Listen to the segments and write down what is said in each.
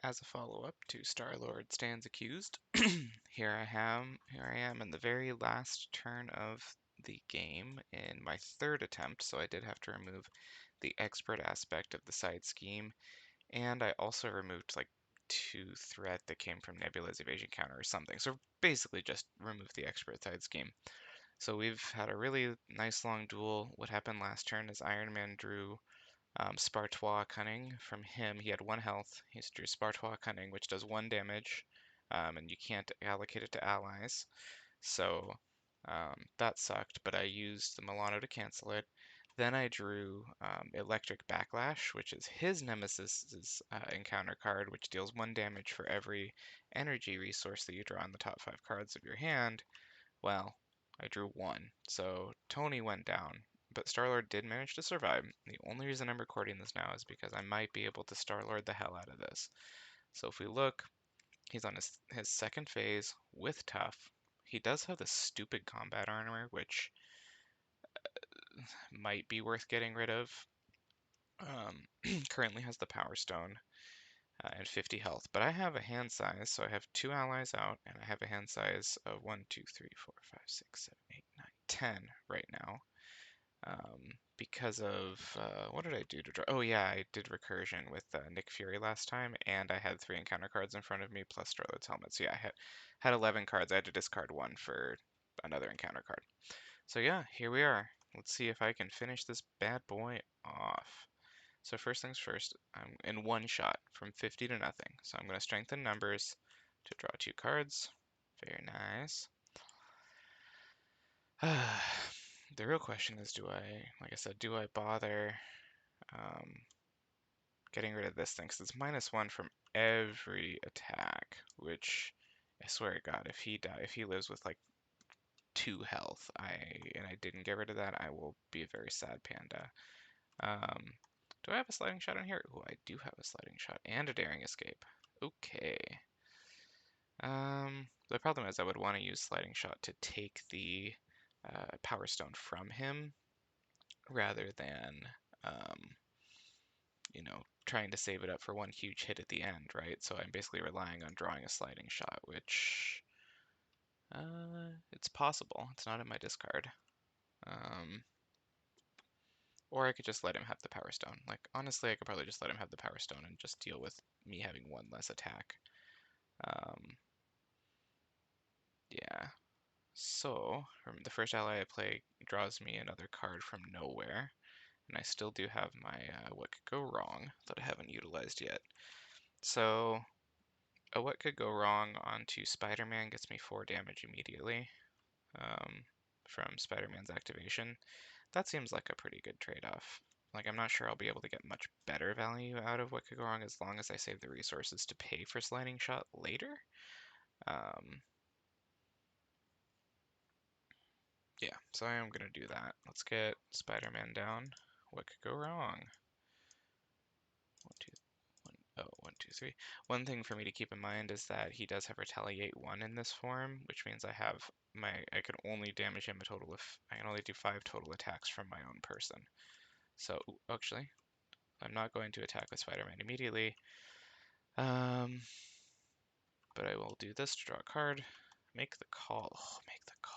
As a follow-up to Star-Lord Stands Accused, here I am in the very last turn of the game in my third attempt, so I did have to remove the expert aspect of the side scheme, and I also removed like 2 threat that came from Nebula's evasion counter or something. So basically just remove the expert side scheme. So we've had a really nice long duel. What happened last turn is Iron Man drew Spartois Cunning from him. He had 1 health. He drew Spartois Cunning, which does 1 damage, and you can't allocate it to allies. So that sucked, but I used the Milano to cancel it. Then I drew Electric Backlash, which is his Nemesis's encounter card, which deals 1 damage for every energy resource that you draw on the top 5 cards of your hand. Well, I drew 1, so Tony went down, but Star-Lord did manage to survive. The only reason I'm recording this now is because I might be able to Star-Lord the hell out of this. So if we look, he's on his second phase with Tough. He does have the stupid combat armor, which might be worth getting rid of. Currently has the Power Stone and 50 health, but I have a hand size, so I have 2 allies out, and I have a hand size of 1, 2, 3, 4, 5, 6, 7, 8, 9, 10 right now. Because of what did I do to draw? Oh yeah, I did recursion with Nick Fury last time, and I had 3 encounter cards in front of me plus Star-Lord's helmet. So yeah, I had 11 cards. I had to discard 1 for another encounter card. So yeah, here we are. Let's see if I can finish this bad boy off. So first things first, I'm in 1 shot from 50 to nothing. So I'm going to strengthen numbers to draw 2 cards. Very nice. The real question is, like I said, do I bother getting rid of this thing? Because it's -1 from every attack, which I swear to God, if he lives with like 2 health, and I didn't get rid of that, I will be a very sad panda. Do I have a sliding shot in here? Oh, I do have a sliding shot and a daring escape. Okay. The problem is I would want to use sliding shot to take the power stone from him rather than trying to save it up for 1 huge hit at the end, right? So I'm basically relying on drawing a sliding shot, which it's possible. It's not in my discard. Or I could just let him have the power stone. Like, honestly, I could probably just let him have the power stone and just deal with me having 1 less attack. Yeah. So, the first ally I play draws me another card from nowhere. And I still do have my What Could Go Wrong that I haven't utilized yet. So, a What Could Go Wrong onto Spider-Man gets me 4 damage immediately from Spider-Man's activation. That seems like a pretty good trade-off. Like, I'm not sure I'll be able to get much better value out of What Could Go Wrong as long as I save the resources to pay for Sliding Shot later. Yeah, so I am going to do that. Let's get Spider-Man down. What could go wrong? 1, 2, 1, oh, 1, 2, 3. One thing for me to keep in mind is that he does have Retaliate 1 in this form, which means I can only damage him a total of, I can only do 5 total attacks from my own person. So, actually, I'm not going to attack with Spider-Man immediately. But I will do this to draw a card. Make the call. Oh, make the call.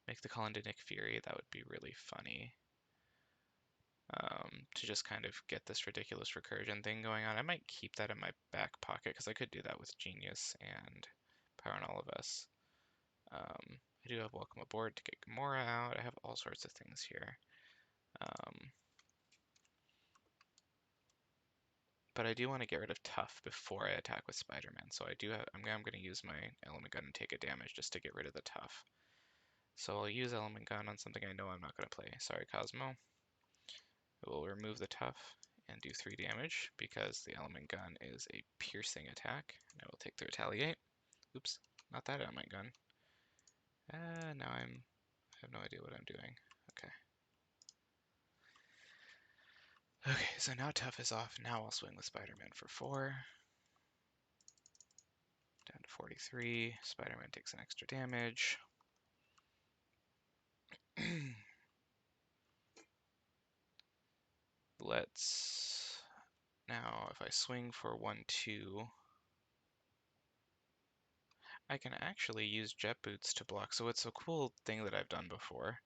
Make the call into Nick Fury. That would be really funny. To just kind of get this ridiculous recursion thing going on. I might keep that in my back pocket because I could do that with Genius and Power on All of Us. I do have Welcome Aboard to get Gamora out. I have all sorts of things here. But I do want to get rid of Tough before I attack with Spider-Man. So I'm going to use my Element Gun and take a damage just to get rid of the Tough. So I'll use Element Gun on something I know I'm not going to play. Sorry, Cosmo. I will remove the Tough and do 3 damage because the Element Gun is a piercing attack. And I will take the Retaliate. Oops, not that Element Gun. Now I have no idea what I'm doing. Okay. Okay, so now Tough is off. Now I'll swing with Spider-Man for 4. Down to 43. Spider-Man takes an extra damage. Let's Now, if I swing for 1-2, I can actually use jet boots to block. So it's a cool thing that I've done before.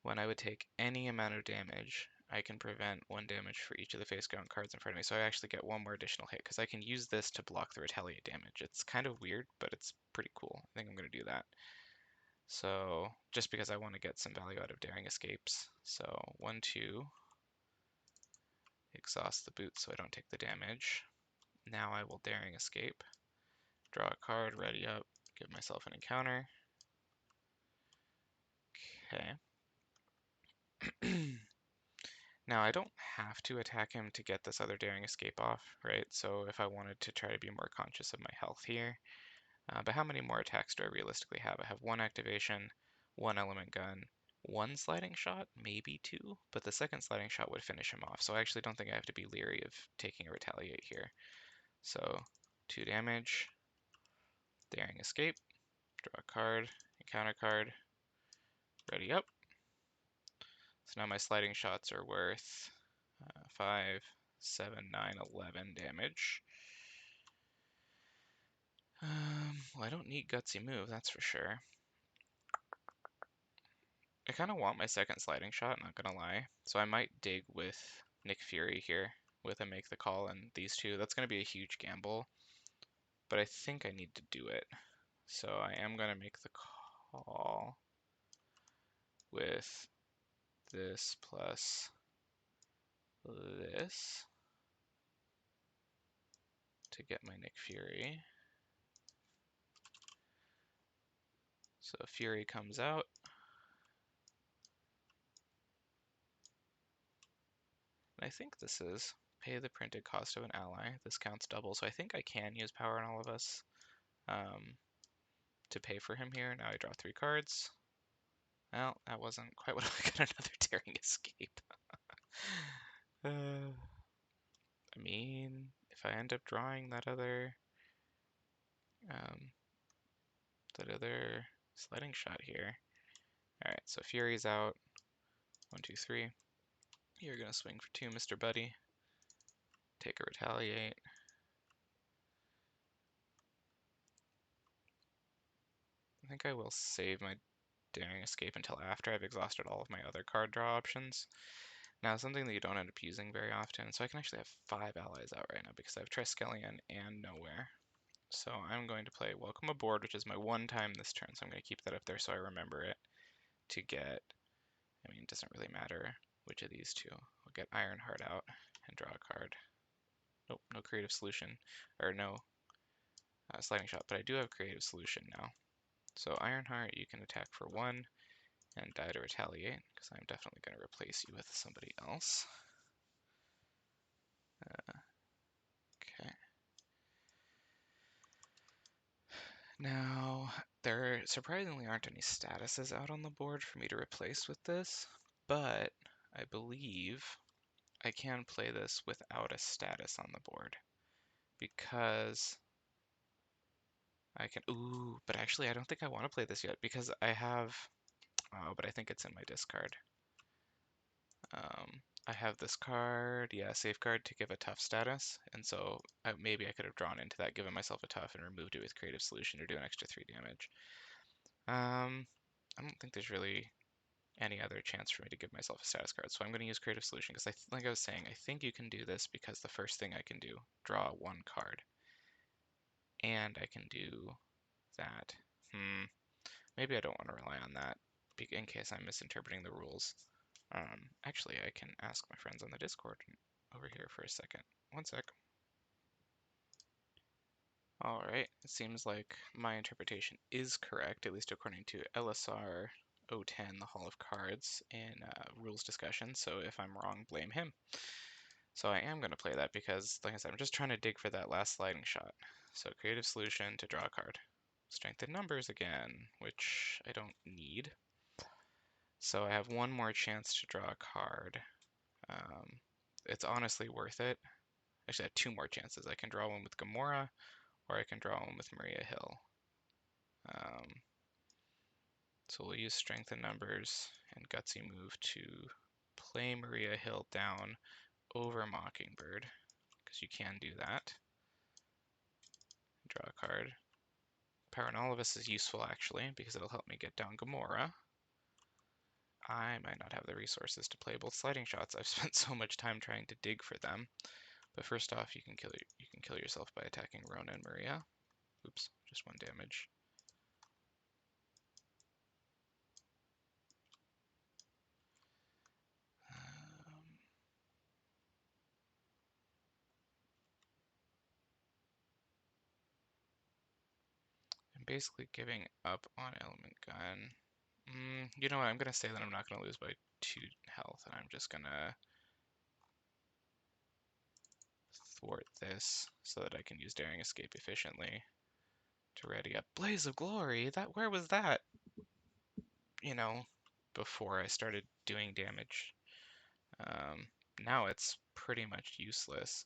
When I would take any amount of damage, I can prevent 1 damage for each of the face down cards in front of me. So I actually get 1 more additional hit because I can use this to block the retaliate damage. It's kind of weird, but it's pretty cool. I think I'm going to do that. So just because I want to get some value out of daring escapes. So 1-2, exhaust the boot so I don't take the damage. Now I will daring escape, draw a card, ready up, give myself an encounter. Okay. Now I don't have to attack him to get this other daring escape off, right? So if I wanted to try to be more conscious of my health here, but how many more attacks do I realistically have? I have 1 activation, 1 element gun, 1 sliding shot, maybe 2, but the second sliding shot would finish him off. So I actually don't think I have to be leery of taking a retaliate here. So 2 damage, daring escape, draw a card, encounter card, ready up. So now my sliding shots are worth 5, 7, 9, 11 damage. Well, I don't need gutsy move, that's for sure. I kind of want my second sliding shot, not gonna lie. So I might dig with Nick Fury here with a make the call and these two. That's gonna be a huge gamble, but I think I need to do it. So I am gonna make the call with this plus this to get my Nick Fury. So Fury comes out. And I think this is pay the printed cost of an ally. This counts double, so I think I can use power on all of us to pay for him here. Now I draw 3 cards. Well, that wasn't quite what I got. Another daring escape. I mean, if I end up drawing um, that other sliding shot here. All right, so Fury's out. 1, 2, 3. You're gonna swing for 2, Mr. Buddy. Take a retaliate. I think I will save my daring escape until after I've exhausted all of my other card draw options. Now, something that you don't end up using very often, so I can actually have 5 allies out right now because I have Triskelion and Nowhere. So I'm going to play Welcome Aboard, which is my 1 time this turn, so I'm going to keep that up there so I remember it to get, I mean, it doesn't really matter which of these two. I'll get Ironheart out and draw a card. Nope, no creative solution, or no sliding shot, but I do have creative solution now. So Ironheart, you can attack for 1 and die to retaliate, because I'm definitely going to replace you with somebody else. Okay. Now, there surprisingly aren't any statuses out on the board for me to replace with this, but I believe I can play this without a status on the board because I can, ooh, but actually I don't think I want to play this yet because I have, oh, but I think it's in my discard. I have this card, yeah, safeguard to give a tough status, and so maybe I could have drawn into that, given myself a tough, and removed it with creative solution to do an extra 3 damage. I don't think there's really any other chance for me to give myself a status card, so I'm going to use creative solution because like I was saying, I think you can do this because the first thing I can do, draw 1 card, and I can do that. Maybe I don't want to rely on that in case I'm misinterpreting the rules. Actually, I can ask my friends on the Discord over here for a second. 1 sec. Alright, it seems like my interpretation is correct, at least according to LSR 010, the Hall of Cards, in rules discussion, so if I'm wrong, blame him. So I am going to play that because, like I said, I'm just trying to dig for that last sliding shot. So creative solution to draw a card. Strength in numbers again, which I don't need. So I have 1 more chance to draw a card. It's honestly worth it. Actually, I have 2 more chances. I can draw one with Gamora, or I can draw one with Maria Hill. So we'll use Strength in Numbers and Gutsy Move to play Maria Hill down over Mockingbird. because you can do that. Draw a card. Power on all of us is useful actually, because it'll help me get down Gamora. I might not have the resources to play both sliding shots. I've spent so much time trying to dig for them. But first off, you can kill yourself by attacking Ronan and Maria. Oops, just 1 damage. I'm basically giving up on Element Gun. You know what? I'm gonna say that I'm not gonna lose by 2 health, and I'm just gonna thwart this so that I can use Daring Escape efficiently to ready up Blaze of Glory. Where was that? You know, before I started doing damage. Now it's pretty much useless.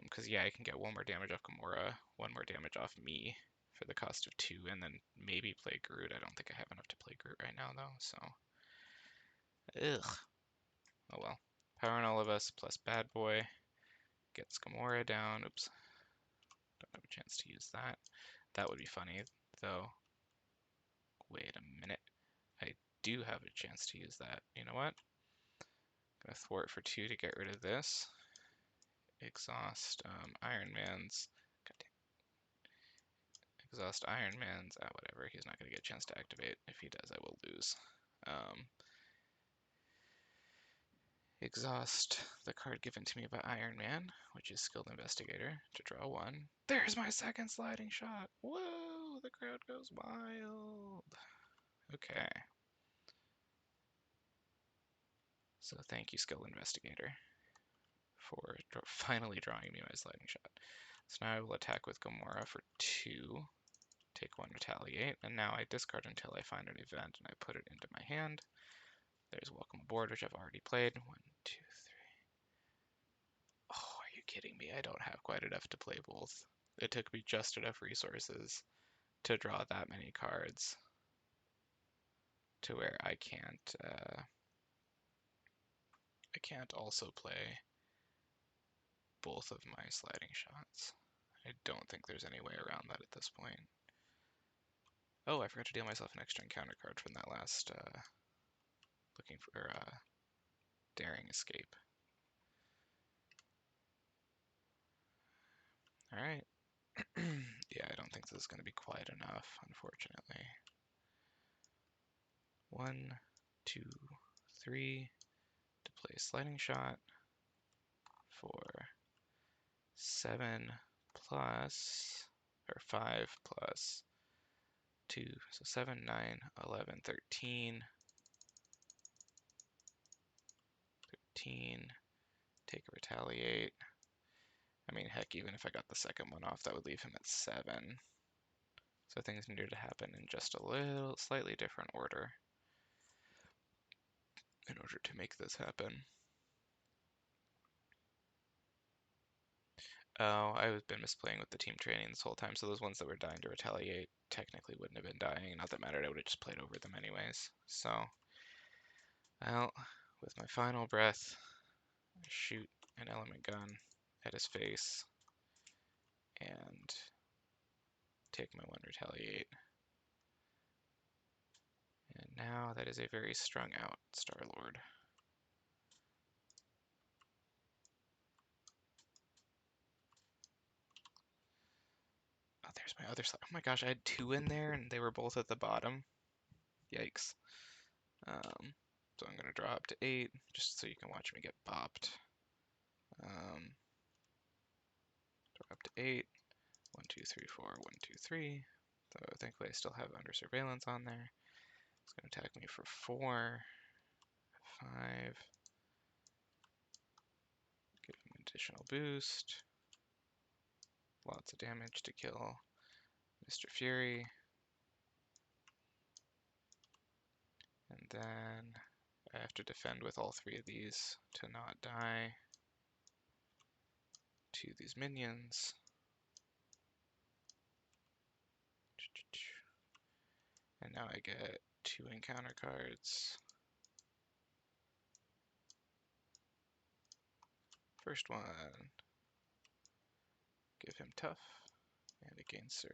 Because yeah, I can get 1 more damage off Gamora, 1 more damage off me for the cost of 2, and then maybe play Groot. I don't think I have enough to play Groot right now though, so. Ugh. Oh well. Power on all of us plus Bad Boy gets Gamora down. Oops. Don't have a chance to use that. That would be funny, though. Wait a minute. I do have a chance to use that. You know what? I'm gonna thwart for 2 to get rid of this. Exhaust Iron Man's. Exhaust Iron Man's. Whatever. He's not gonna get a chance to activate. If he does, I will lose. Exhaust the card given to me by Iron Man, which is Skilled Investigator, to draw 1. There's my second sliding shot! Whoa! The crowd goes wild! Okay. So thank you, Skilled Investigator, for finally drawing me my sliding shot. So now I will attack with Gamora for 2, take 1, retaliate, and now I discard until I find an event and I put it into my hand. There's Welcome Aboard, which I've already played. 1, 2, 3. Oh, are you kidding me? I don't have quite enough to play both. It took me just enough resources to draw that many cards to where I can't also play both of my sliding shots. I don't think there's any way around that at this point. Oh, I forgot to deal myself an extra encounter card from that last looking for Daring Escape. Alright. Yeah, I don't think this is going to be quite enough, unfortunately. 1, 2, 3 to play a sliding shot for 7 plus, or 5 plus 2, so 7, 9, 11, 13, 13, take a retaliate. I mean, heck, even if I got the second one off, that would leave him at 7. So things needed to happen in just a slightly different order in order to make this happen. Oh, I've been misplaying with the team training this whole time, so those ones that were dying to retaliate technically wouldn't have been dying. Not that mattered, I would have just played over them anyways. So, well, with my final breath, I shoot an element gun at his face and take my 1 retaliate. And now that is a very strung out Star-Lord. Oh, there's my other slide. Oh my gosh, I had 2 in there and they were both at the bottom. Yikes. So I'm going to draw up to 8 just so you can watch me get bopped. Draw up to 8. 1, 2, 3, 4, 1, 2, 3. So thankfully I still have under surveillance on there. It's going to attack me for 4, 5. Give him additional boost. Lots of damage to kill Mr. Fury. And then I have to defend with all 3 of these to not die to these minions. And now I get 2 encounter cards. First one, Give him tough and a gain surge.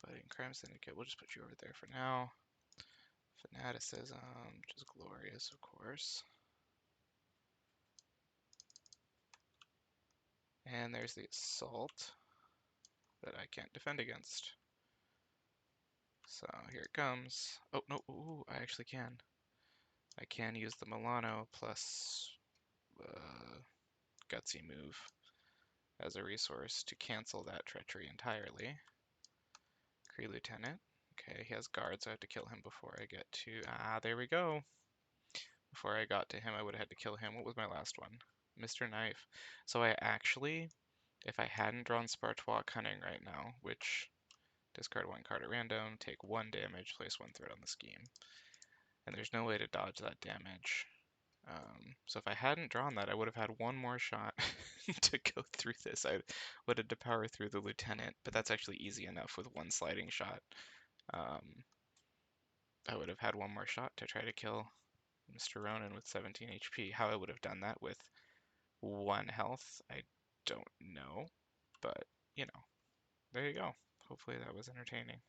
Fighting crime syndicate. We'll just put you over there for now. Fanaticism, which is glorious, of course. And there's the assault that I can't defend against. So here it comes. Oh, no, ooh, I actually can. I can use the Milano plus gutsy move as a resource to cancel that treachery entirely. Cree Lieutenant. Okay, he has guards, so I have to kill him before I get to... Ah, there we go. Before I got to him, I would have had to kill him. What was my last one? Mr. Knife. So I actually, if I hadn't drawn Spartois Cunning right now, which discard one card at random, take one damage, place one threat on the scheme. And there's no way to dodge that damage. So if I hadn't drawn that, I would have had one more shot to go through this. I would have to power through the lieutenant, but that's actually easy enough with one sliding shot. I would have had one more shot to try to kill Mr. Ronan with 17 HP. How I would have done that with 1 health, I don't know. But, you know, there you go. Hopefully that was entertaining.